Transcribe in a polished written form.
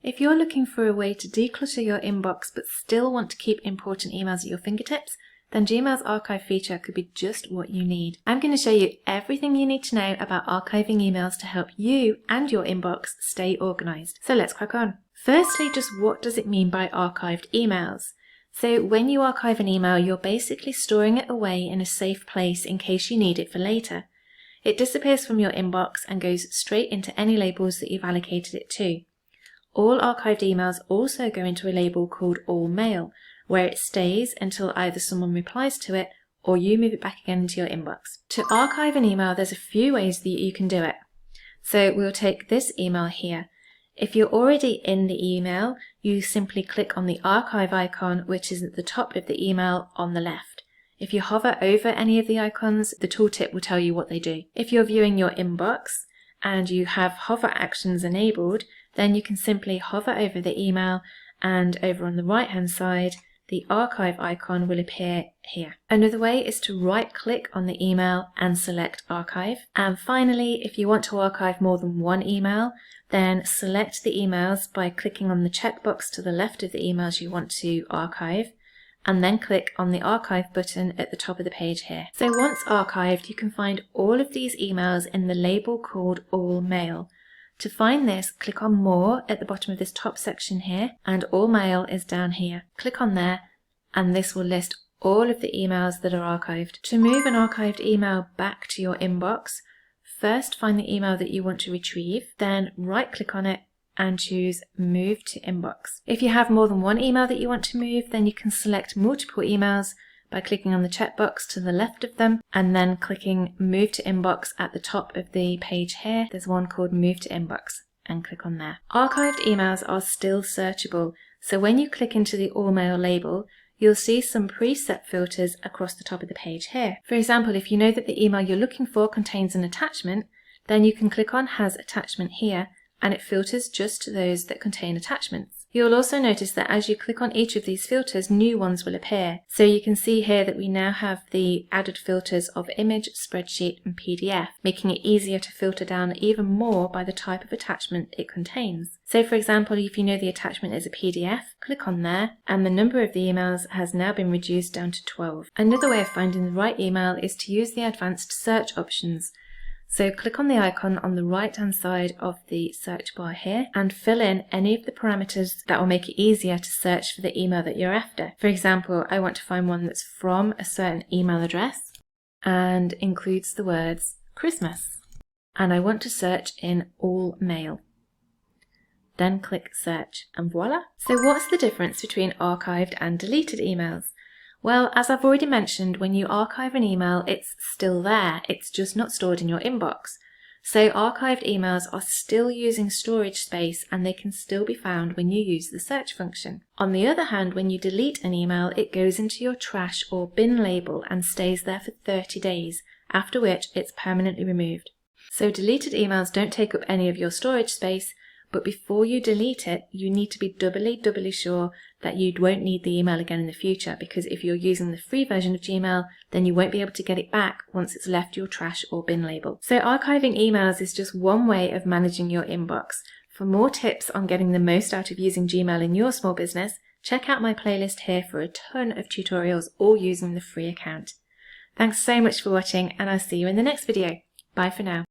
If you're looking for a way to declutter your inbox but still want to keep important emails at your fingertips, then Gmail's archive feature could be just what you need. I'm going to show you everything you need to know about archiving emails to help you and your inbox stay organized. So let's crack on. Firstly, just what does it mean by archived emails? So when you archive an email, you're basically storing it away in a safe place in case you need it for later. It disappears from your inbox and goes straight into any labels that you've allocated it to. All archived emails also go into a label called All Mail, where it stays until either someone replies to it or you move it back again into your inbox. To archive an email, there's a few ways that you can do it. So we'll take this email here. If you're already in the email, you simply click on the archive icon, which is at the top of the email on the left. If you hover over any of the icons, the tooltip will tell you what they do. If you're viewing your inbox and you have hover actions enabled, then you can simply hover over the email, and over on the right hand side, the archive icon will appear here. Another way is to right click on the email and select archive. And finally, if you want to archive more than one email, then select the emails by clicking on the checkbox to the left of the emails you want to archive, and then click on the archive button at the top of the page here. So once archived, you can find all of these emails in the label called All Mail. To find this, click on More at the bottom of this top section here, and All Mail is down here. Click on there, and this will list all of the emails that are archived. To move an archived email back to your inbox, first find the email that you want to retrieve, then right-click on it and choose Move to Inbox. If you have more than one email that you want to move, then you can select multiple emails by clicking on the checkbox to the left of them and then clicking Move to Inbox at the top of the page here. There's one called Move to Inbox, and click on there. Archived emails are still searchable, so when you click into the All Mail label, you'll see some preset filters across the top of the page here. For example, if you know that the email you're looking for contains an attachment, then you can click on Has Attachment here, and it filters just to those that contain attachments. You'll also notice that as you click on each of these filters, new ones will appear. So you can see here that we now have the added filters of image, spreadsheet, and PDF, making it easier to filter down even more by the type of attachment it contains. So for example, if you know the attachment is a PDF, click on there, and the number of the emails has now been reduced down to 12. Another way of finding the right email is to use the advanced search options. So click on the icon on the right hand side of the search bar here and fill in any of the parameters that will make it easier to search for the email that you're after. For example, I want to find one that's from a certain email address and includes the words Christmas. And I want to search in All Mail. Then click Search and voila. So what's the difference between archived and deleted emails? Well, as I've already mentioned, when you archive an email, it's still there. It's just not stored in your inbox. So archived emails are still using storage space and they can still be found when you use the search function. On the other hand, when you delete an email, it goes into your trash or bin label and stays there for 30 days, after which it's permanently removed. So deleted emails don't take up any of your storage space, but before you delete it, you need to be doubly sure that you won't need the email again in the future, because if you're using the free version of Gmail, then you won't be able to get it back once it's left your trash or bin label. So archiving emails is just one way of managing your inbox. For more tips on getting the most out of using Gmail in your small business, check out my playlist here for a ton of tutorials all using the free account. Thanks so much for watching, and I'll see you in the next video. Bye for now.